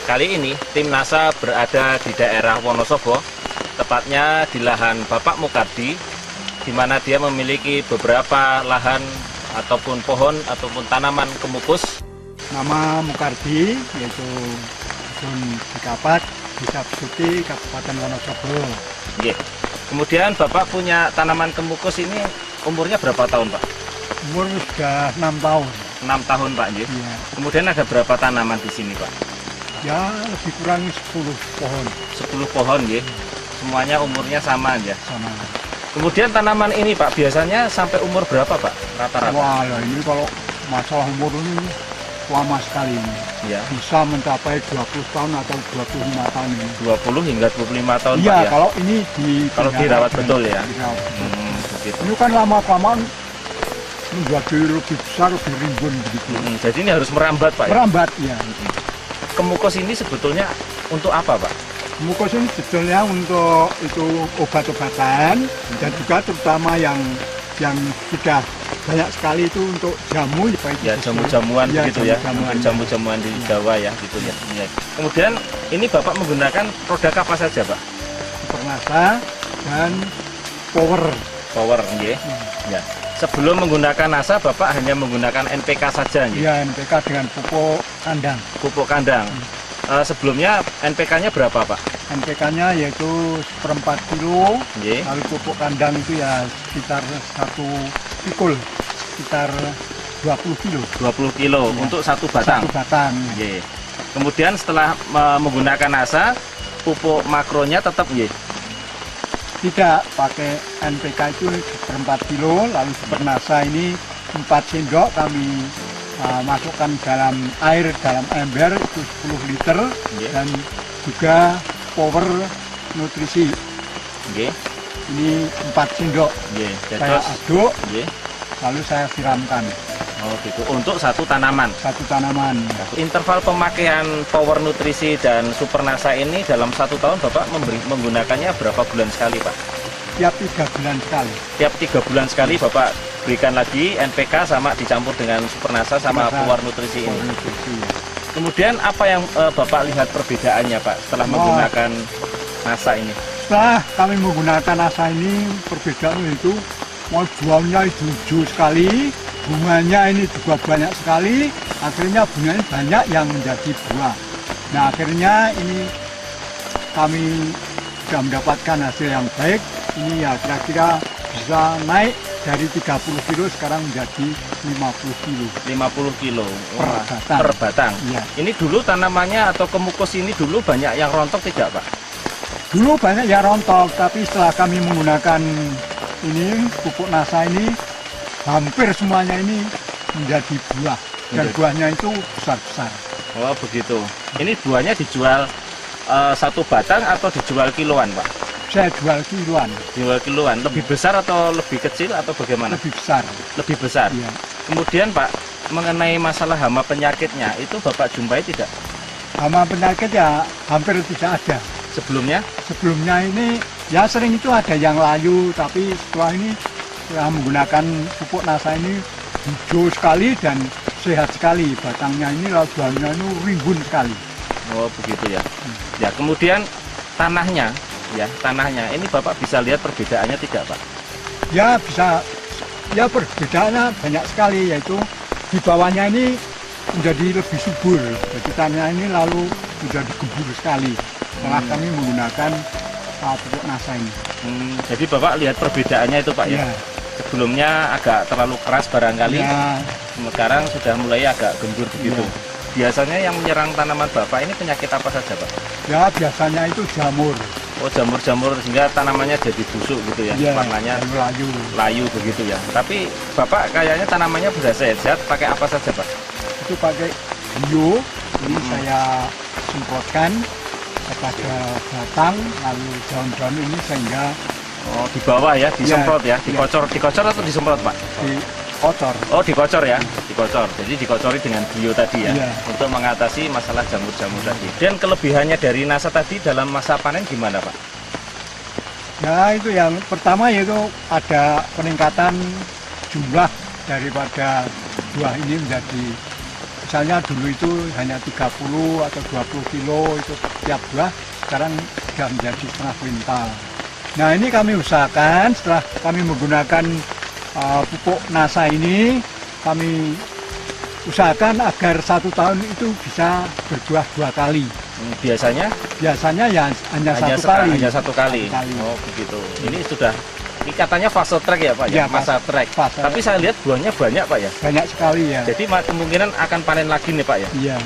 Kali ini tim NASA berada di daerah Wonosobo, tepatnya di lahan Bapak Mukardi, di mana dia memiliki beberapa lahan ataupun pohon ataupun tanaman kemukus. Nama Mukardi, yaitu Dusun Cikapat, Desa Besuki, Kabupaten Wonosobo. Oke. Kemudian Bapak punya tanaman kemukus ini umurnya berapa tahun, Pak? Umur sudah 6 tahun. 6 tahun, Pak. Ya. Kemudian ada berapa tanaman di sini, Pak? Ya, lebih kurang 10 pohon. 10 pohon, ya. Semuanya umurnya sama aja. Sama. Kemudian tanaman ini, Pak, biasanya sampai umur berapa, Pak? Rata-rata? Wah, ini kalau masalah umur ini lama sekali ini. Ya. Bisa mencapai 20 tahun atau 25 tahun ini. 20 hingga 25 tahun, Iya, Pak, ya? kalau ini Kalau dirawat betul, ya? Dirawat. Begitu. Ini kan lama-kelamaan menjadi lebih besar, lebih rimbun begitu. Jadi ini harus merambat, Pak, ya? Merambat, ya. Kemukus ini sebetulnya untuk apa, Pak? Kemukus ini sebetulnya untuk itu obat-obatan dan juga terutama yang sudah banyak sekali itu untuk jamu, Ya, jamu-jamuan begitu ya, jamu-jamuan di Jawa ya, gitu ya. Ya. Kemudian ini Bapak menggunakan produk apa saja, Pak? Supernasa dan Power, ya. Ya. Sebelum menggunakan NASA, Bapak hanya menggunakan NPK saja, ya? Iya, NPK dengan pupuk kandang. Pupuk kandang. Sebelumnya NPK-nya berapa, Pak? NPK-nya yaitu 1/4 kilo, Yeah. lalu pupuk kandang itu ya sekitar 1 pikul, sekitar 20 kilo. 20 kilo Ya. untuk satu batang. Satu batang. Yeah. Kemudian setelah menggunakan NASA, pupuk makronya tetap, ya? Tidak, pakai NPK itu 1/4 kilo, lalu Supernasa ini 4 sendok kami masukkan dalam air, dalam ember itu 10 liter, Yeah. dan juga Power Nutrisi. Yeah. Ini 4 sendok. Yeah. Saya aduk, Yeah. lalu saya siramkan Oh gitu, untuk satu tanaman. satu tanaman. Interval pemakaian Power Nutrisi dan Supernasa ini dalam 1 tahun Bapak menggunakannya berapa bulan sekali, Pak? Tiap 3 bulan sekali. Tiap 3 bulan sekali Bapak berikan lagi NPK sama dicampur dengan Supernasa sama Power Nutrisi ini. Kemudian apa yang Bapak lihat perbedaannya, Pak, setelah menggunakan NASA ini? Setelah kami menggunakan NASA ini, perbedaan itu buahnya hijau sekali, bunganya ini juga banyak sekali, akhirnya bunganya banyak yang menjadi buah. Nah, akhirnya ini kami sudah mendapatkan hasil yang baik. Ini ya kira-kira bisa naik dari 30 kilo sekarang menjadi 50 kilo. 50 kilo Per batang. Iya. Ini dulu tanamannya atau kemukus ini dulu banyak yang rontok tidak, Pak? Dulu banyak yang rontok, tapi setelah kami menggunakan ini pupuk NASA ini, hampir semuanya ini menjadi buah, dan buahnya itu besar-besar. Oh begitu. Ini buahnya dijual satu batang atau dijual kiloan, Pak? Saya jual kiloan. Jual kiloan. Lebih besar atau lebih kecil atau bagaimana? Lebih besar. Lebih besar. Iya. Kemudian, Pak, mengenai masalah hama penyakitnya itu Bapak jumpai tidak? Hama penyakit ya hampir tidak ada. Sebelumnya? Sebelumnya ini ya sering itu ada yang layu, tapi setelah ini setelah menggunakan pupuk NASA ini hijau sekali dan sehat sekali. Batangnya ini lalu buahnya ini rimbun sekali. Oh begitu ya. Ya, kemudian tanahnya, ini Bapak bisa lihat perbedaannya tidak, Pak? Ya bisa, ya perbedaannya banyak sekali, yaitu di bawahnya ini menjadi lebih subur. Jadi tanahnya ini lalu menjadi gembur sekali setelah kami menggunakan pupuk NASA ini. Jadi Bapak lihat perbedaannya itu, Pak, ya? Ya. Sebelumnya agak terlalu keras barangkali, Ya. sekarang sudah mulai agak gembur begitu. Ya. Biasanya yang menyerang tanaman Bapak ini penyakit apa saja, Pak? Ya biasanya itu jamur. Oh, jamur-jamur sehingga tanamannya jadi busuk gitu ya, Ya, warnanya layu. layu begitu ya. Tapi Bapak kayaknya tanamannya sudah sehat-sehat, pakai apa saja, Pak? Itu pakai bio, ini saya semprotkan kepada batang, lalu daun-daun ini sehingga Oh, di bawah ya, disemprot ya, dikocor atau disemprot, Pak? dikocor. Oh, dikocor ya, dikocor. Jadi dikocori dengan bio tadi ya, Iya. untuk mengatasi masalah jamur-jamur tadi. Dan kelebihannya dari NASA tadi dalam masa panen gimana, Pak? Nah itu yang pertama yaitu ada peningkatan jumlah daripada buah ini menjadi Misalnya dulu itu hanya 30 atau 20 kilo itu tiap buah, sekarang sudah menjadi setengah kuintal. Nah ini kami usahakan setelah kami menggunakan pupuk NASA ini, kami usahakan agar 1 tahun itu bisa berbuah 2 kali. Biasanya Biasanya ya hanya 1 kali. Hanya satu kali. Oh begitu. Ini sudah, ini katanya fast track ya Pak ya, masa track. Tapi saya lihat buahnya banyak Pak ya. Banyak sekali ya. Jadi kemungkinan akan panen lagi nih Pak ya. Iya.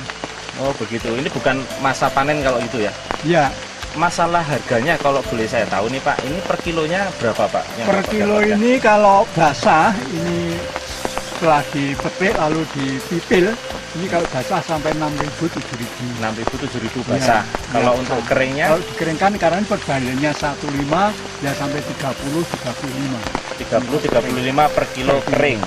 Oh begitu. Ini bukan masa panen kalau itu ya. Iya. Masalah harganya kalau boleh saya tahu nih Pak, ini per kilonya berapa Pak? Per kilo ini kalau basah ini setelah dipetik lalu dipipil, ini kalau basah sampai 6.000 7.000. 6.000 7.000 basah. Kalau untuk keringnya? Kalau dikeringkan karena perbandingannya 1,5 ya sampai 30 30-35 per kilo kering.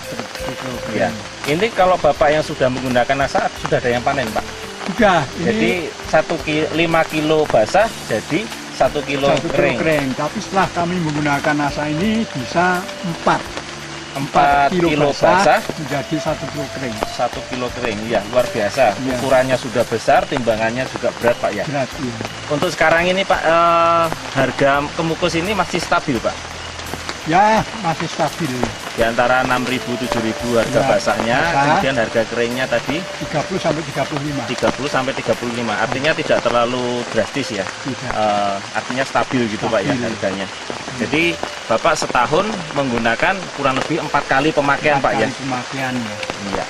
Ya. Ini kalau Bapak yang sudah menggunakan NASA sudah ada yang panen Pak? Sudah. Jadi 5 kilo basah jadi 1 kilo kering. Tapi setelah kami menggunakan NASA ini bisa 4 kilo basah menjadi 1 kilo kering. 1 kilo kering, ya luar biasa. Ya. Ukurannya sudah besar, timbangannya juga berat Pak ya. Berat, iya. Untuk sekarang ini Pak, harga kemukus ini masih stabil Pak? Ya masih stabil. Di antara 6.000-7.000 harga Ya, basahnya, basah. kemudian harga keringnya tadi 30 sampai 35. 30-35. Artinya tidak terlalu drastis ya. Tidak. Artinya stabil gitu Pak ya Stabil. harganya. Jadi Bapak setahun menggunakan kurang lebih 4 kali pemakaian Pak ya. Pemakaian ya. Iya.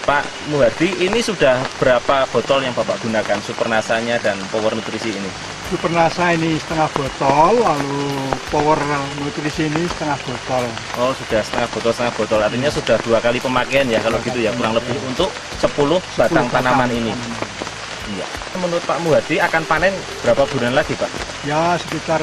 Pak Muhardi, ini sudah berapa botol yang Bapak gunakan Supernasanya dan Power Nutrisi ini? Supernasa ini setengah botol, lalu Power Nutrisi ini setengah botol. Oh, sudah setengah botol. Artinya sudah 2 kali pemakaian ya kalau gitu ya, kurang lebih untuk 10 batang tanaman ini. Iya. Menurut Pak Muhardi akan panen berapa bulan lagi Pak? Ya sekitar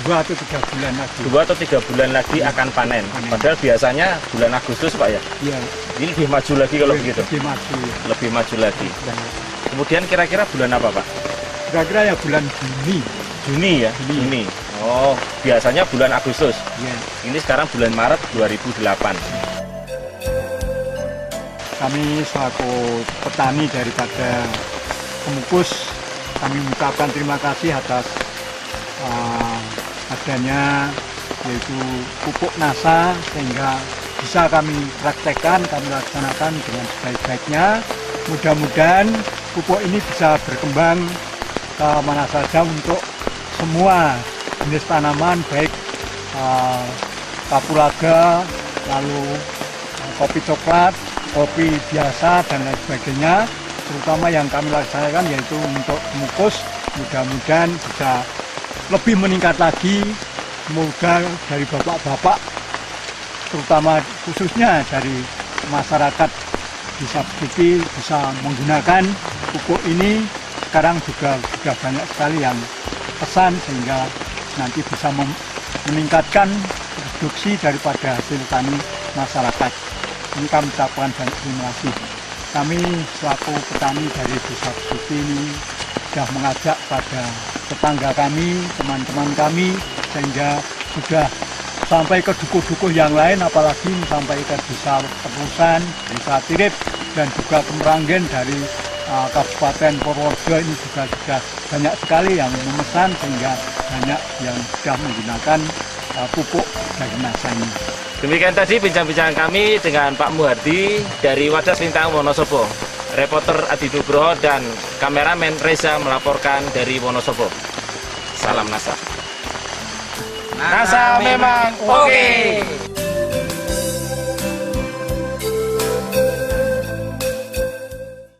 2 atau 3 bulan lagi. 2 atau 3 bulan lagi akan panen. Padahal biasanya bulan Agustus Pak ya. Iya. Ini lebih maju lagi kalau begitu. Lebih maju. Lebih maju lagi. Kemudian kira-kira bulan apa Pak? Kira-kira ya bulan Juni. Juni ya. Juni. Juni. Oh, biasanya bulan Agustus. Ya. Ini sekarang bulan Maret 2008. Kami selaku petani daripada Pemukus, kami mengucapkan terima kasih atas adanya yaitu pupuk NASA sehingga bisa kami praktekkan, kami laksanakan dengan sebaik-baiknya. Mudah-mudahan pupuk ini bisa berkembang ke mana saja untuk semua jenis tanaman, baik kapulaga, lalu kopi coklat, kopi biasa dan lain sebagainya. Terutama yang kami laksanakan yaitu untuk Pemukus, mudah-mudahan bisa lebih meningkat lagi. Semoga dari bapak-bapak, terutama khususnya dari masyarakat bisa begitu bisa menggunakan pupuk ini. Sekarang juga sudah banyak sekali yang pesan sehingga nanti bisa meningkatkan produksi daripada hasil tani masyarakat. Ini kami ucapkan banyak terima kasih. Kami selaku petani dari Desa Besuki ini sudah mengajak pada tetangga kami, teman-teman kami, sehingga sudah sampai ke dukuh-dukuh yang lain, apalagi sampai ke Desa Terusan, Desa Tirip, dan juga ke Meranggen dari Kabupaten Purworejo ini juga sudah banyak sekali yang memesan, sehingga banyak yang sudah menggunakan pupuk dari NASA ini. Demikian tadi bincang-bincang kami dengan Pak Muhardi dari Wadas Lintang Wonosobo. Reporter Adi Nugroho dan kameramen Reza melaporkan dari Wonosobo. Salam NASA. NASA memang oke.